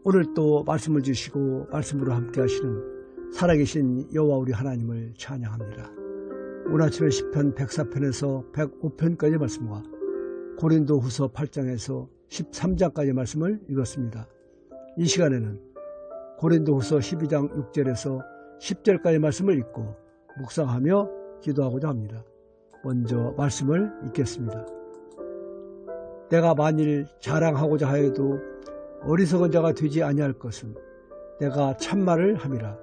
오늘 또 말씀을 주시고 말씀으로 함께 하시는 살아계신 여호와 우리 하나님을 찬양합니다. 오늘 아침에 시편 104편에서 105편까지의 말씀과 고린도후서 8장에서 13장까지의 말씀을 읽었습니다. 이 시간에는 고린도후서 12장 6절에서 10절까지의 말씀을 읽고 묵상하며 기도하고자 합니다. 먼저 말씀을 읽겠습니다. 내가 만일 자랑하고자 하여도 어리석은 자가 되지 아니할 것은 내가 참말을 함이라.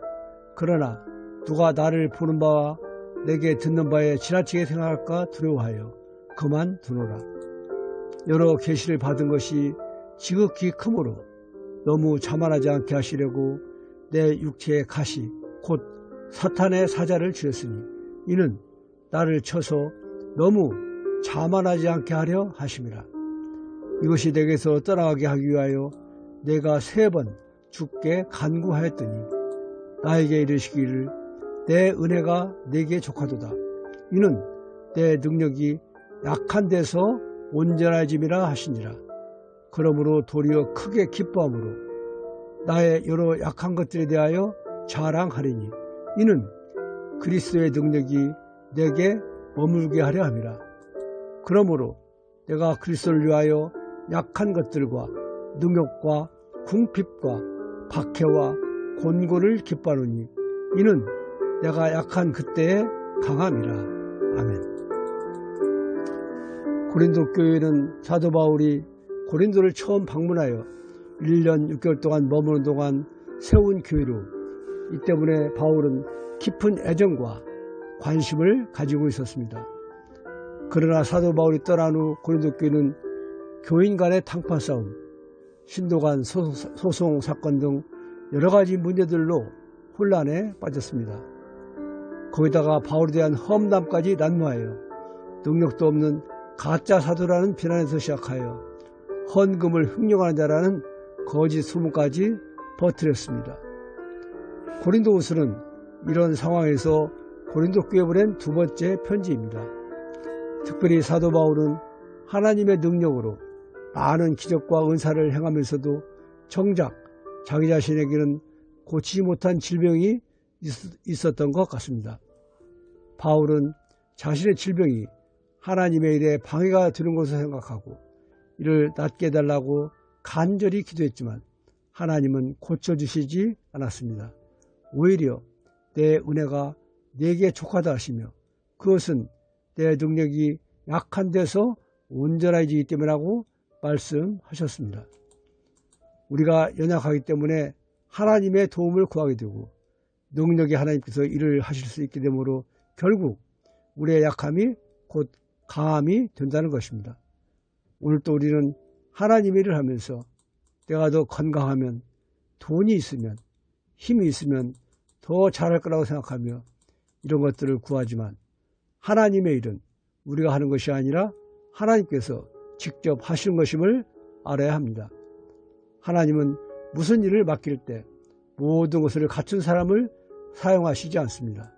그러나 누가 나를 보는 바와 내게 듣는 바에 지나치게 생각할까 두려워하여 그만두노라. 여러 계시를 받은 것이 지극히 크므로 너무 자만하지 않게 하시려고 내 육체의 가시 곧 사탄의 사자를 주셨으니 이는 나를 쳐서 너무 자만하지 않게 하려 하심이라. 이것이 내게서 떠나가게 하기 위하여 내가 3번 주께 간구하였더니 나에게 이르시기를 내 은혜가 내게 족하도다. 이는 내 능력이 약한 데서 온전해짐이라 하시니라. 그러므로 도리어 크게 기뻐함으로 나의 여러 약한 것들에 대하여 자랑하리니 이는 그리스도의 능력이 내게 머물게 하려 함이라. 그러므로 내가 그리스도를 위하여 약한 것들과 능욕과 궁핍과 박해와 곤고를 기뻐하노니 이는 내가 약한 그때의 강함이라. 아멘. 고린도 교회는 사도 바울이 고린도를 처음 방문하여 1년 6개월 동안 머무는 동안 세운 교회로 이 때문에 바울은 깊은 애정과 관심을 가지고 있었습니다. 그러나 사도 바울이 떠난 후 고린도 교회는 교인 간의 탕파 싸움, 신도 간 소송 사건 등 여러 가지 문제들로 혼란에 빠졌습니다. 거기다가 바울에 대한 험담까지 난무하여 능력도 없는 가짜 사도라는 비난에서 시작하여 헌금을 횡령하는 자라는 거짓 소문까지 퍼뜨렸습니다. 고린도후서는 이런 상황에서 고린도 교회에 보낸 2번째 편지입니다. 특별히 사도 바울은 하나님의 능력으로 많은 기적과 은사를 행하면서도 정작 자기 자신에게는 고치지 못한 질병이 있었던 것 같습니다. 바울은 자신의 질병이 하나님의 일에 방해가 되는 것으로 생각하고 이를 낫게 해달라고 간절히 기도했지만 하나님은 고쳐주시지 않았습니다. 오히려 내 은혜가 내게 족하다 하시며 그것은 내 능력이 약한 데서 온전해지기 때문이라고 말씀하셨습니다. 우리가 연약하기 때문에 하나님의 도움을 구하게 되고 능력이 하나님께서 일을 하실 수 있게 되므로 결국 우리의 약함이 곧 강함이 된다는 것입니다. 오늘 또 우리는 하나님의 일을 하면서 내가 더 건강하면 돈이 있으면 힘이 있으면 더 잘할 거라고 생각하며 이런 것들을 구하지만 하나님의 일은 우리가 하는 것이 아니라 하나님께서 직접 하시는 것임을 알아야 합니다. 하나님은 무슨 일을 맡길 때 모든 것을 갖춘 사람을 사용하시지 않습니다.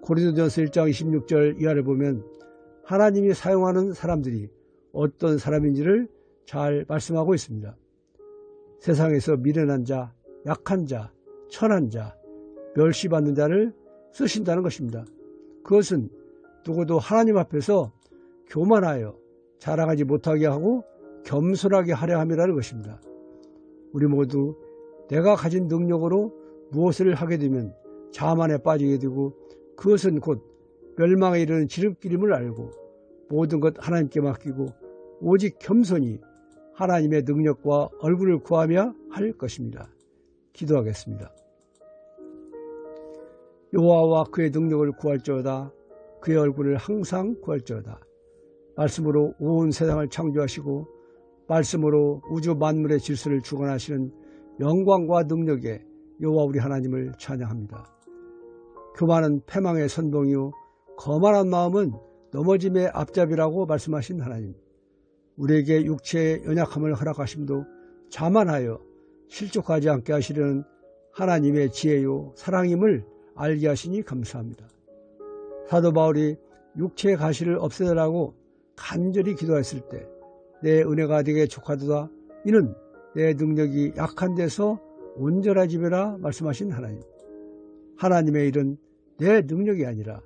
고린도전서 1장 26절 이하를 보면 하나님이 사용하는 사람들이 어떤 사람인지를 잘 말씀하고 있습니다. 세상에서 미련한 자, 약한 자, 천한 자, 멸시받는 자를 쓰신다는 것입니다. 그것은 누구도 하나님 앞에서 교만하여 자랑하지 못하게 하고 겸손하게 하려 함이라는 것입니다. 우리 모두 내가 가진 능력으로 무엇을 하게 되면 자만에 빠지게 되고 그것은 곧 멸망에 이르는 지름길임을 알고 모든 것 하나님께 맡기고 오직 겸손히 하나님의 능력과 얼굴을 구하며 할 것입니다. 기도하겠습니다. 여호와와 그의 능력을 구할지어다. 그의 얼굴을 항상 구할지어다. 말씀으로 온 세상을 창조하시고 말씀으로 우주 만물의 질서를 주관하시는 영광과 능력의 여호와 우리 하나님을 찬양합니다. 교만은 패망의 선봉이요 거만한 마음은 넘어짐의 앞잡이라고 말씀하신 하나님, 우리에게 육체의 연약함을 허락하심도 자만하여 실족하지 않게 하시려는 하나님의 지혜요 사랑임을 알게 하시니 감사합니다. 사도 바울이 육체의 가시를 없애달라고 간절히 기도했을 때 내 은혜가 네게 족하도다. 이는 내 능력이 약한 데서 온전해지리라 말씀하신 하나님. 하나님의 일은 내 능력이 아니라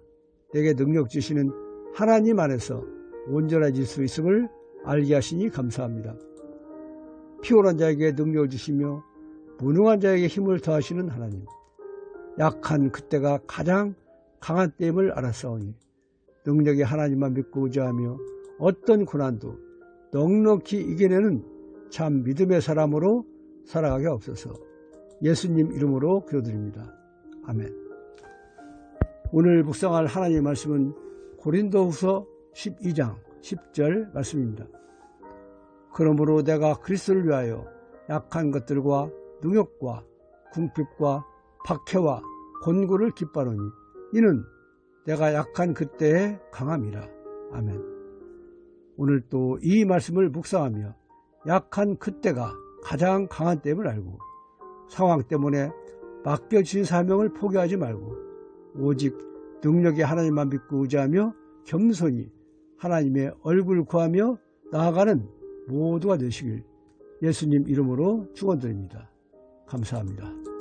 내게 능력 주시는 하나님 안에서 온전해질 수 있음을 알게 하시니 감사합니다. 피곤한 자에게 능력을 주시며 무능한 자에게 힘을 더하시는 하나님. 약한 그때가 가장 강한 때임을 알았사오니 능력이 하나님만 믿고 의지하며 어떤 고난도 넉넉히 이겨내는 참 믿음의 사람으로 살아가게 없어서 예수님 이름으로 기도드립니다. 아멘. 오늘 묵상할 하나님의 말씀은 고린도후서 12장 10절 말씀입니다. 그러므로 내가 그리스도를 위하여 약한 것들과 능욕과 궁핍과 박해와 곤고를 기뻐하노니 이는 내가 약한 그때의 강함이라. 아멘. 오늘 또 이 말씀을 묵상하며 약한 그때가 가장 강한 때임을 알고 상황 때문에 맡겨주신 사명을 포기하지 말고 오직 능력이 하나님만 믿고 의지하며 겸손히 하나님의 얼굴 구하며 나아가는 모두가 되시길 예수님 이름으로 축원드립니다. 감사합니다.